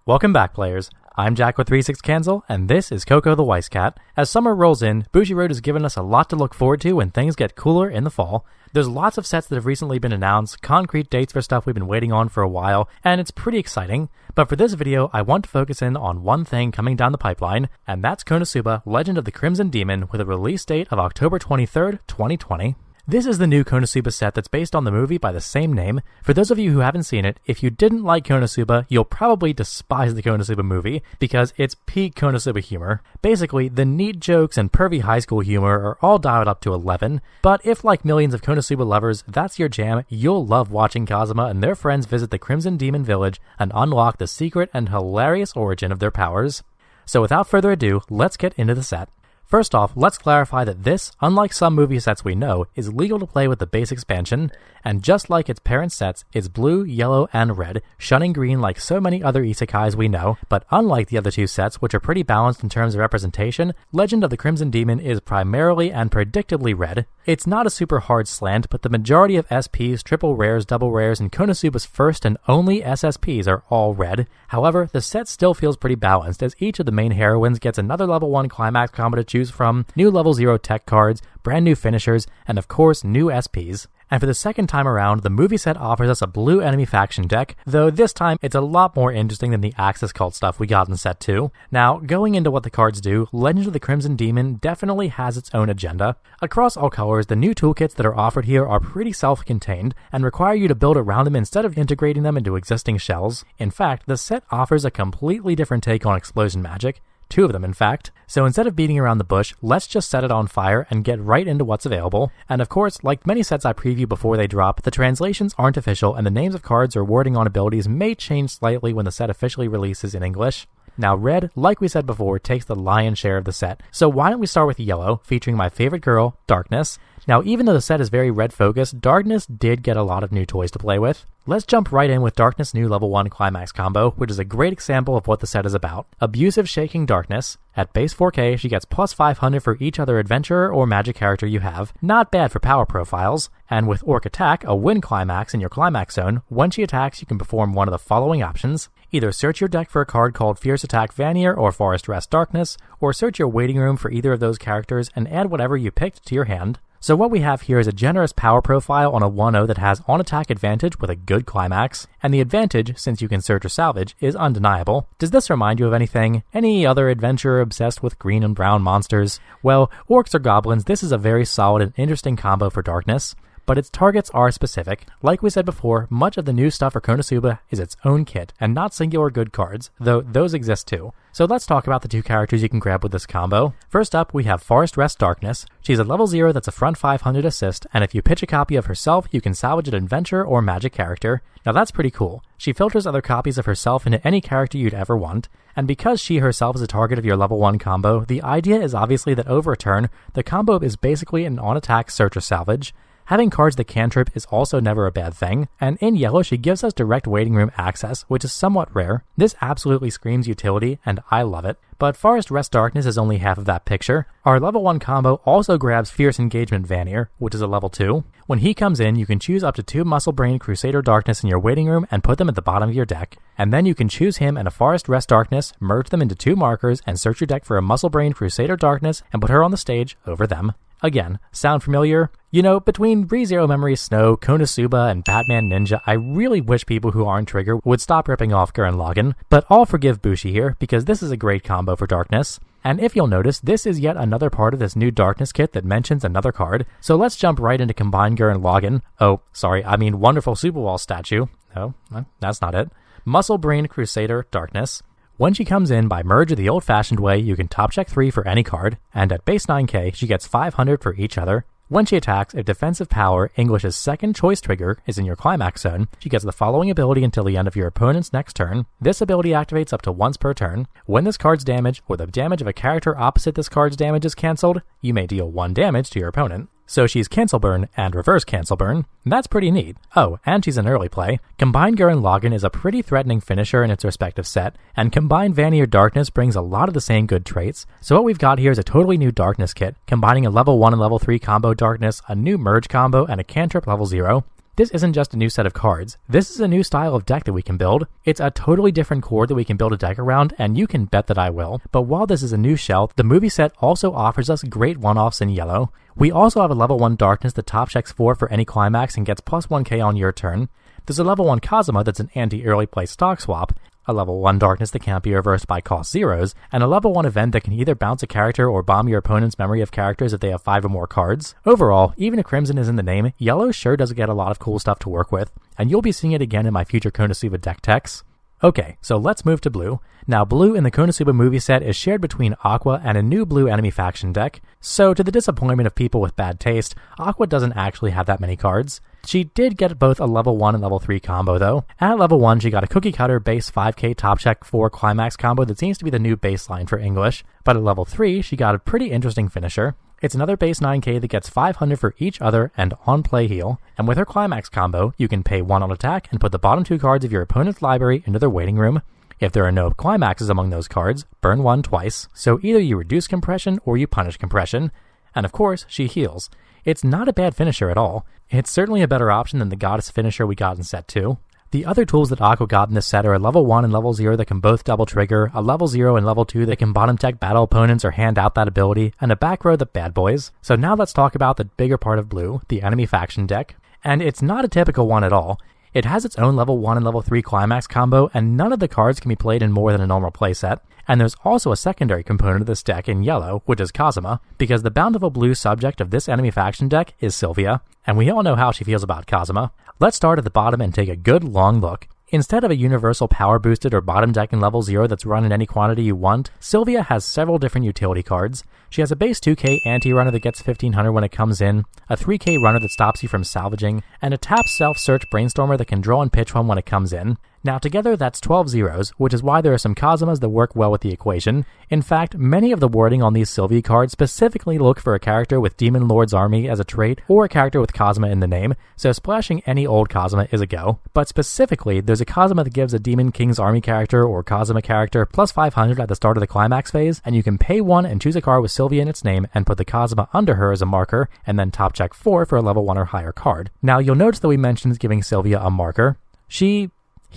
Welcome back, players. I'm Jack with 36 Cancel, and this is Coco the Wise Cat. As summer rolls in, Bushiroad has given us a lot to look forward to when things get cooler in the fall. There's lots of sets that have recently been announced, concrete dates for stuff we've been waiting on for a while, and it's pretty exciting. But for this video, I want to focus in on one thing coming down the pipeline, and that's Konosuba Legend of the Crimson Demon with a release date of October 23rd, 2020. This is the new Konosuba set that's based on the movie by the same name. For those of you who haven't seen it, if you didn't like Konosuba, you'll probably despise the Konosuba movie because it's peak Konosuba humor. Basically, the neat jokes and pervy high school humor are all dialed up to 11, but if like millions of Konosuba lovers, that's your jam, you'll love watching Kazuma and their friends visit the Crimson Demon Village and unlock the secret and hilarious origin of their powers. So without further ado, let's get into the set. First off, let's clarify that this, unlike some movie sets we know, is legal to play with the base expansion, and just like its parent sets, it's blue, yellow, and red, shunning green like so many other isekais we know, but unlike the other two sets, which are pretty balanced in terms of representation, Legend of the Crimson Demon is primarily and predictably red. It's not a super hard slant, but the majority of SPs, triple rares, double rares, and Konosuba's first and only SSPs are all red. However, the set still feels pretty balanced, as each of the main heroines gets another level 1 climax combo to choose from, new level 0 tech cards, brand new finishers, and of course new SPs. And for the second time around, the movie set offers us a blue enemy faction deck, though this time it's a lot more interesting than the Axis Cult stuff we got in set 2. Now, going into what the cards do, Legend of the Crimson Demon definitely has its own agenda. Across all colors, the new toolkits that are offered here are pretty self-contained and require you to build around them instead of integrating them into existing shells. In fact, the set offers a completely different take on explosion magic. 2 of them, in fact. So instead of beating around the bush, let's just set it on fire and get right into what's available. And of course, like many sets I preview before they drop, the translations aren't official and the names of cards or wording on abilities may change slightly when the set officially releases in English. Now red, like we said before, takes the lion's share of the set. So why don't we start with yellow, featuring my favorite girl, Darkness. Now even though the set is very red focused, Darkness did get a lot of new toys to play with. Let's jump right in with Darkness' new level 1 climax combo, which is a great example of what the set is about. Abusive Shaking Darkness. At base 4k, she gets plus 500 for each other adventurer or magic character you have. Not bad for power profiles. And with Orc Attack, a win climax in your climax zone, when she attacks you can perform one of the following options. Either search your deck for a card called Fierce Attack Vanir or Forest Rest Darkness, or search your waiting room for either of those characters and add whatever you picked to your hand. So what we have here is a generous power profile on a 1-0 that has on-attack advantage with a good climax, and the advantage, since you can search or salvage, is undeniable. Does this remind you of anything? Any other adventurer obsessed with green and brown monsters? Well, orcs or goblins, this is a very solid and interesting combo for Darkness, but its targets are specific. Like we said before, much of the new stuff for Konosuba is its own kit, and not singular good cards, though those exist too. So let's talk about the 2 characters you can grab with this combo. First up, we have Forest Rest Darkness. She's a level 0 that's a front 500 assist, and if you pitch a copy of herself, you can salvage an adventurer or magic character. Now that's pretty cool. She filters other copies of herself into any character you'd ever want, and because she herself is a target of your level 1 combo, the idea is obviously that over a turn, the combo is basically an on-attack search or salvage. Having cards that cantrip is also never a bad thing, and in yellow she gives us direct waiting room access, which is somewhat rare. This absolutely screams utility, and I love it. But Forest Rest Darkness is only half of that picture. Our level 1 combo also grabs Fierce Engagement Vanir, which is a level 2. When he comes in, you can choose up to 2 Muscle Brain Crusader Darkness in your waiting room and put them at the bottom of your deck. And then you can choose him and a Forest Rest Darkness, merge them into 2 markers, and search your deck for a Muscle Brain Crusader Darkness and put her on the stage over them. Again, sound familiar? You know, between ReZero Memory Snow, Konosuba, and Batman Ninja, I really wish people who aren't Trigger would stop ripping off Gurren Lagann, but I'll forgive Bushi here, because this is a great combo for Darkness. And if you'll notice, this is yet another part of this new Darkness kit that mentions another card, so let's jump right into Combined Gurren Lagann. Oh, sorry, I mean Wonderful Superwall Statue. No, that's not it. Muscle Brain Crusader Darkness. When she comes in by merge the old-fashioned way, you can top check 3 for any card, and at base 9k, she gets 500 for each other. When she attacks, if Defensive Power, English's second choice trigger, is in your climax zone, she gets the following ability until the end of your opponent's next turn. This ability activates up to once per turn. When this card's damage, or the damage of a character opposite this card's damage is cancelled, you may deal 1 damage to your opponent. So she's Cancel Burn and Reverse Cancel Burn. That's pretty neat. Oh, and she's an early play. Combined Gurren Lagann is a pretty threatening finisher in its respective set, and Combined Vanir Darkness brings a lot of the same good traits. So what we've got here is a totally new Darkness kit, combining a level 1 and level 3 combo Darkness, a new merge combo, and a cantrip level 0. this isn't just a new set of cards. This is a new style of deck that we can build. It's a totally different core that we can build a deck around, and you can bet that I will. But while this is a new shell, the movie set also offers us great one-offs in yellow. We also have a level 1 Darkness that top checks 4 for any climax and gets plus 1k on your turn. There's a level 1 Kazuma that's an anti-early play stock swap, a level 1 Darkness that can't be reversed by cost zeros, and a level 1 event that can either bounce a character or bomb your opponent's memory of characters if they have 5 or more cards. Overall, even if Crimson is in the name, Yellow sure does get a lot of cool stuff to work with, and you'll be seeing it again in my future Konosuba deck techs. Okay, so let's move to Blue. Now, Blue in the Konosuba movie set is shared between Aqua and a new Blue enemy faction deck, so to the disappointment of people with bad taste, Aqua doesn't actually have that many cards. She did get both a level 1 and level 3 combo though. At level 1, she got a Cookie Cutter base 5k top check 4 climax combo that seems to be the new baseline for English, but at level 3, she got a pretty interesting finisher. It's another base 9k that gets 500 for each other and on-play heal, and with her climax combo, you can pay 1 on attack and put the bottom 2 cards of your opponent's library into their waiting room. If there are no climaxes among those cards, burn 1 twice, so either you reduce compression or you punish compression. And of course, she heals. It's not a bad finisher at all. It's certainly a better option than the Goddess finisher we got in set 2. The other tools that Aqua got in this set are a level 1 and level 0 that can both double trigger, a level 0 and level 2 that can bottom tech battle opponents or hand out that ability, and a back row that bad boys. So now let's talk about the bigger part of Blue, the enemy faction deck. And it's not a typical one at all. It has its own level 1 and level 3 climax combo, and none of the cards can be played in more than a normal playset. And there's also a secondary component of this deck in yellow, which is Kazuma, because the bountiful blue subject of this enemy faction deck is Sylvia, and we all know how she feels about Kazuma. Let's start at the bottom and take a good long look. Instead of a universal power boosted or bottom deck in level 0 that's run in any quantity you want, Sylvia has several different utility cards. She has a base 2k anti-runner that gets 1500 when it comes in, a 3k runner that stops you from salvaging, and a tap self-search brainstormer that can draw and pitch one when it comes in. Now together that's 12 zeros, which is why there are some Kazumas that work well with the equation. In fact, many of the wording on these Sylvie cards specifically look for a character with Demon Lord's Army as a trait, or a character with Kazuma in the name, so splashing any old Kazuma is a go. But specifically, there's a Kazuma that gives a Demon King's Army character or Kazuma character plus 500 at the start of the climax phase, and you can pay 1 and choose a card with Sylvia in its name and put the Kazuma under her as a marker, and then top check 4 for a level 1 or higher card. Now you'll notice that we mentioned giving Sylvia a marker.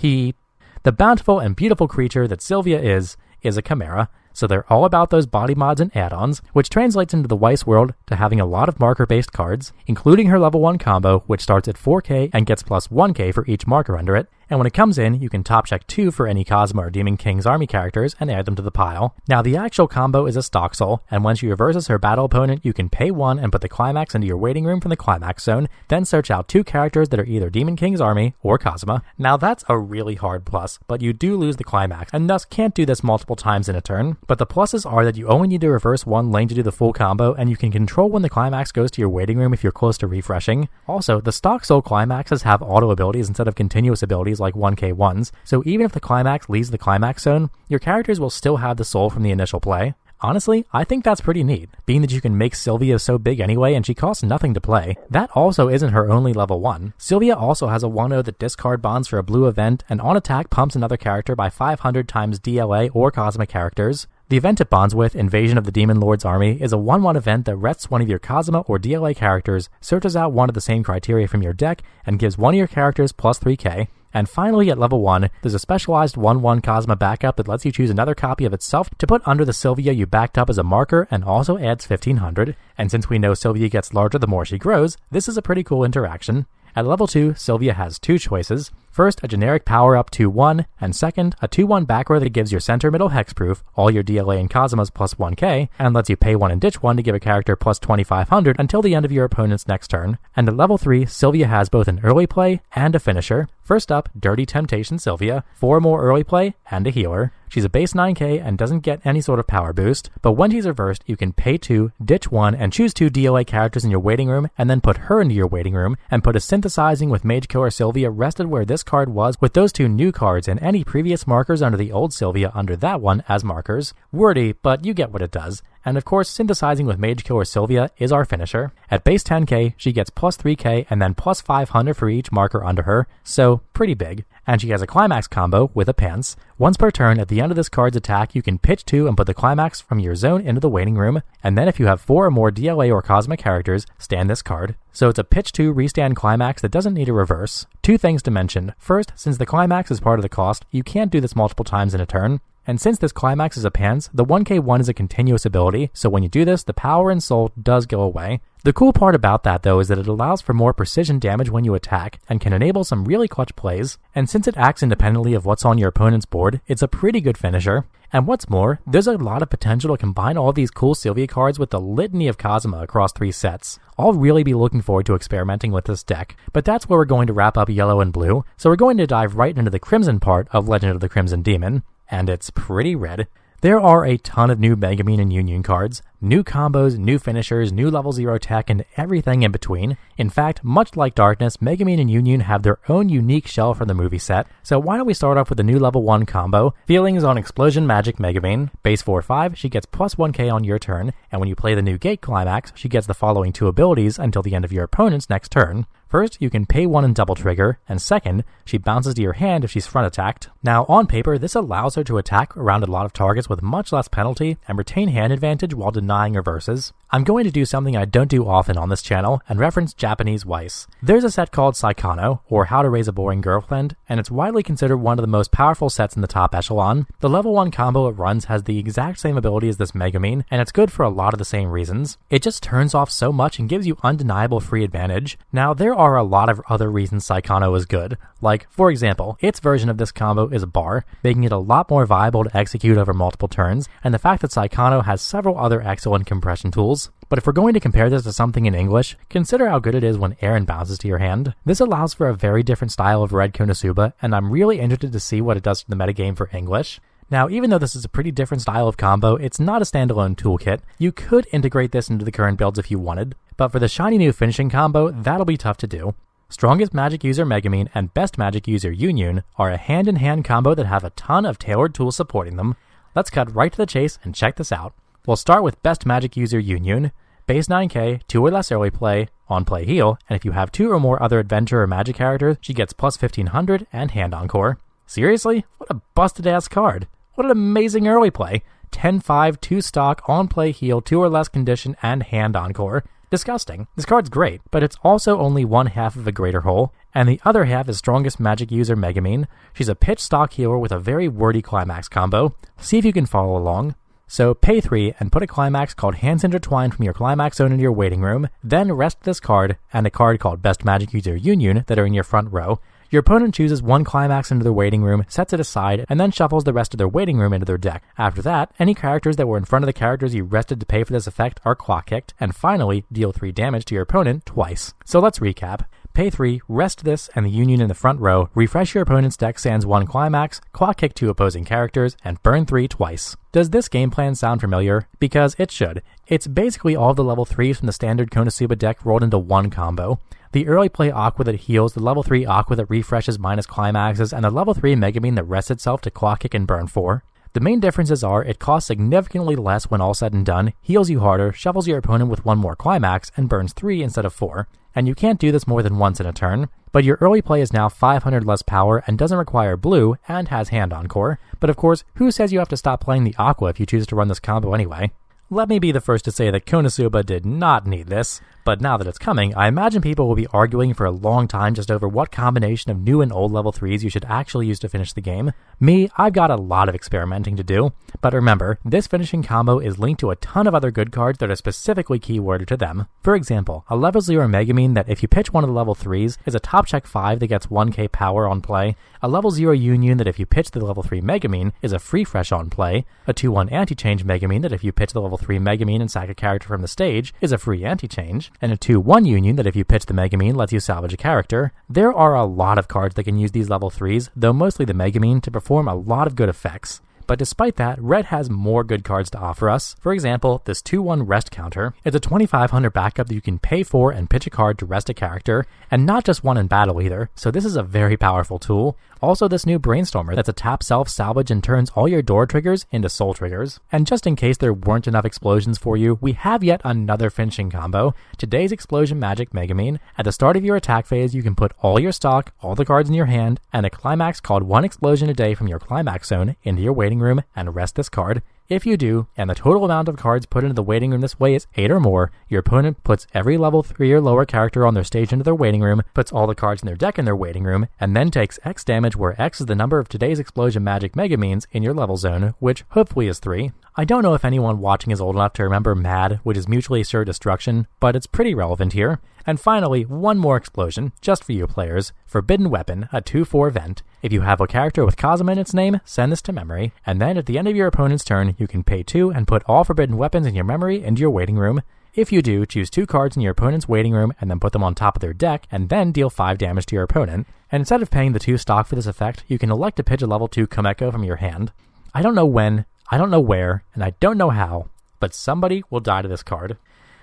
The bountiful and beautiful creature that Sylvia is a chimera, so they're all about those body mods and add-ons, which translates into the Weiss world to having a lot of marker-based cards, including her level 1 combo, which starts at 4k and gets plus 1k for each marker under it, and when it comes in, you can top check 2 for any Kazuma or Demon King's Army characters and add them to the pile. Now the actual combo is a stock soul, and when she reverses her battle opponent, you can pay 1 and put the climax into your waiting room from the climax zone, then search out 2 characters that are either Demon King's Army or Kazuma. Now that's a really hard plus, but you do lose the climax, and thus can't do this multiple times in a turn. But the pluses are that you only need to reverse 1 lane to do the full combo, and you can control when the climax goes to your waiting room if you're close to refreshing. Also, the stock soul climaxes have auto abilities instead of continuous abilities like 1k ones, so even if the climax leaves the climax zone, your characters will still have the soul from the initial play. Honestly, I think that's pretty neat, being that you can make Sylvia so big anyway and she costs nothing to play. That also isn't her only level 1. Sylvia also has a 1-0 that discard bonds for a blue event, and on attack pumps another character by 500 times DLA or Kazuma characters. The event it bonds with, Invasion of the Demon Lord's Army, is a 1-1 event that rests one of your Kazuma or DLA characters, searches out one of the same criteria from your deck, and gives one of your characters plus 3k. And finally, at level 1, there's a specialized 1-1 Kazuma backup that lets you choose another copy of itself to put under the Sylvia you backed up as a marker and also adds 1500. And since we know Sylvia gets larger the more she grows, this is a pretty cool interaction. At level 2, Sylvia has 2 choices. First, a generic power-up 2-1, and second, a 2-1 back row that gives your center middle hexproof, all your DLA and Kazumas plus 1k, and lets you pay 1 and ditch 1 to give a character plus 2500 until the end of your opponent's next turn. And at level 3, Sylvia has both an early play and a finisher. First up, Dirty Temptation Sylvia, 4 more early play and a healer. She's a base 9k and doesn't get any sort of power boost, but when she's reversed, you can pay 2, ditch 1, and choose 2 DLA characters in your waiting room, and then put her into your waiting room, and put a Synthesizing with Mage Killer Sylvia rested where this card was with those 2 new cards and any previous markers under the old Sylvia under that one as markers. Wordy, but you get what it does. and of course synthesizing with Mage Killer Sylvia is our finisher. At base 10k, she gets plus 3k and then plus 500 for each marker under her, so pretty big. And she has a climax combo with a pants. Once per turn, at the end of this card's attack, you can pitch 2 and put the climax from your zone into the waiting room, and then if you have 4 or more DLA or Cosmic characters, stand this card. So it's a pitch 2 restand climax that doesn't need a reverse. 2 things to mention. First, since the climax is part of the cost, you can't do this multiple times in a turn. And since this climax is a pants, the 1k1 is a continuous ability, so when you do this, the power and soul does go away. The cool part about that though is that it allows for more precision damage when you attack, and can enable some really clutch plays, and since it acts independently of what's on your opponent's board, it's a pretty good finisher. And what's more, there's a lot of potential to combine all these cool Sylvia cards with the litany of Kazuma across 3 sets. I'll really be looking forward to experimenting with this deck, but that's where we're going to wrap up Yellow and Blue, so we're going to dive right into the Crimson part of Legend of the Crimson Demon. And it's pretty red. There are a ton of new Megumin and Union cards, new combos, new finishers, new level 0 tech, and everything in between. In fact, much like Darkness, Megumin and Union have their own unique shell from the movie set, so why don't we start off with the new level 1 combo, Feelings on Explosion Magic Megumin. Base 4/5, she gets plus 1k on your turn, and when you play the new Gate Climax, she gets the following 2 abilities until the end of your opponent's next turn. First, you can pay 1 and double trigger, and second, she bounces to your hand if she's front attacked. Now, on paper, this allows her to attack around a lot of targets with much less penalty and retain hand advantage while denying reverses. I'm going to do something I don't do often on this channel and reference Japanese Weiss. There's a set called Saikano, or How to Raise a Boring Girlfriend, and it's widely considered one of the most powerful sets in the top echelon. The level 1 combo it runs has the exact same ability as this Megumin, and it's good for a lot of the same reasons. It just turns off so much and gives you undeniable free advantage. Now, there are a lot of other reasons Saikano is good. Like, for example, its version of this combo is a bar, making it a lot more viable to execute over multiple turns, and the fact that Saikano has several other excellent compression tools. But if we're going to compare this to something in English, consider how good it is when Aaron bounces to your hand. This allows for a very different style of red Konosuba, and I'm really interested to see what it does to the metagame for English. Now, even though this is a pretty different style of combo, it's not a standalone toolkit. You could integrate this into the current builds if you wanted, but for the shiny new finishing combo, that'll be tough to do. Strongest Magic User Megumin and Best Magic User Union are a hand-in-hand combo that have a ton of tailored tools supporting them. Let's cut right to the chase and check this out. We'll start with Best Magic User Union. Base 9k, 2 or less early play, on play heal, and if you have 2 or more other adventure or magic characters, she gets plus 1500 and hand encore. Seriously? What a busted ass card. What an amazing early play. 10-5, 2 stock, on play heal, 2 or less condition, and hand encore. Disgusting. This card's great, but it's also only one half of a greater whole, and the other half is Strongest Magic User Megumin. She's a pitch stock healer with a very wordy climax combo. See if you can follow along. So pay 3 and put a climax called Hands Intertwined from your climax zone into your waiting room, then rest this card and a card called Best Magic User Union that are in your front row. Your opponent chooses one climax into their waiting room, sets it aside, and then shuffles the rest of their waiting room into their deck. After that, any characters that were in front of the characters you rested to pay for this effect are clock kicked, and finally, deal 3 damage to your opponent twice. So let's recap. Pay 3, rest this and the Union in the front row, refresh your opponent's deck sans 1 climax, clock kick 2 opposing characters, and burn 3 twice. Does this game plan sound familiar? Because it should. It's basically all the level 3s from the standard Konosuba deck rolled into one combo. The early play Aqua that heals, the level 3 Aqua that refreshes minus climaxes, and the level 3 Megumin that rests itself to clock kick and burn 4. The main differences are it costs significantly less when all said and done, heals you harder, shuffles your opponent with 1 more climax, and burns 3 instead of 4. And you can't do this more than once in a turn. But your early play is now 500 less power and doesn't require blue and has hand encore. But of course, who says you have to stop playing the Aqua if you choose to run this combo anyway? Let me be the first to say that Konosuba did not need this, but now that it's coming, I imagine people will be arguing for a long time just over what combination of new and old level 3s you should actually use to finish the game. Me, I've got a lot of experimenting to do, but remember, this finishing combo is linked to a ton of other good cards that are specifically keyworded to them. For example, a level 0 Megumin that if you pitch one of the level 3s is a top check 5 that gets 1k power on play, a level 0 Union that if you pitch the level 3 Megumin is a free fresh on play, a 2-1 anti-change Megumin that if you pitch the level 3 Megumin and sack a character from the stage is a free anti-change, and a 2-1 Union that if you pitch the Megumin lets you salvage a character. There are a lot of cards that can use these level 3s, though mostly the Megumin, to perform a lot of good effects. But despite that, red has more good cards to offer us. For example, this 2-1 rest counter. It's a 2500 backup that you can pay for and pitch a card to rest a character, and not just one in battle either, so this is a very powerful tool. Also, this new Brainstormer that's a tap self-salvage and turns all your door triggers into soul triggers. And just in case there weren't enough explosions for you, we have yet another finishing combo. Today's Explosion Magic Megamine. At the start of your attack phase, you can put all your stock, all the cards in your hand, and a climax called 1 explosion a day from your climax zone into your waiting room and rest this card. If you do, and the total amount of cards put into the waiting room this way is 8 or more, your opponent puts every level 3 or lower character on their stage into their waiting room, puts all the cards in their deck in their waiting room, and then takes X damage, where X is the number of today's Explosion Magic Megamines in your level zone, which hopefully is 3. I don't know if anyone watching is old enough to remember MAD, which is Mutually Assured Destruction, but it's pretty relevant here. And finally, one more explosion, just for you players. Forbidden Weapon, a 2-4 vent. If you have a character with Kazuma in its name, send this to memory, and then at the end of your opponent's turn, you can pay 2 and put all forbidden weapons in your memory into your waiting room. If you do, choose 2 cards in your opponent's waiting room and then put them on top of their deck, and then deal 5 damage to your opponent. And instead of paying the 2 stock for this effect, you can elect to pitch a level 2 Komeko from your hand. I don't know when, I don't know where, and I don't know how, but somebody will die to this card.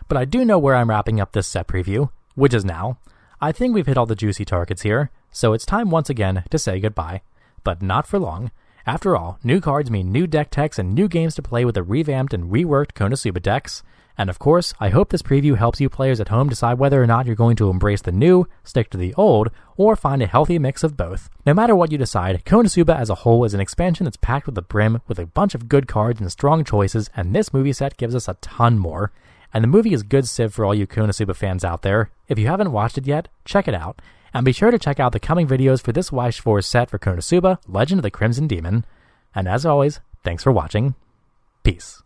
But I do know where I'm wrapping up this set preview, which is now. I think we've hit all the juicy targets here, so it's time once again to say goodbye. But not for long. After all, new cards mean new deck techs and new games to play with the revamped and reworked Konosuba decks. And of course, I hope this preview helps you players at home decide whether or not you're going to embrace the new, stick to the old, or find a healthy mix of both. No matter what you decide, Konosuba as a whole is an expansion that's packed with the brim with a bunch of good cards and strong choices, and this movie set gives us a ton more. And the movie is good civ for all you Konosuba fans out there. If you haven't watched it yet, check it out. And be sure to check out the coming videos for this Weiss 4 set for Konosuba, Legend of the Crimson Demon. And as always, thanks for watching. Peace.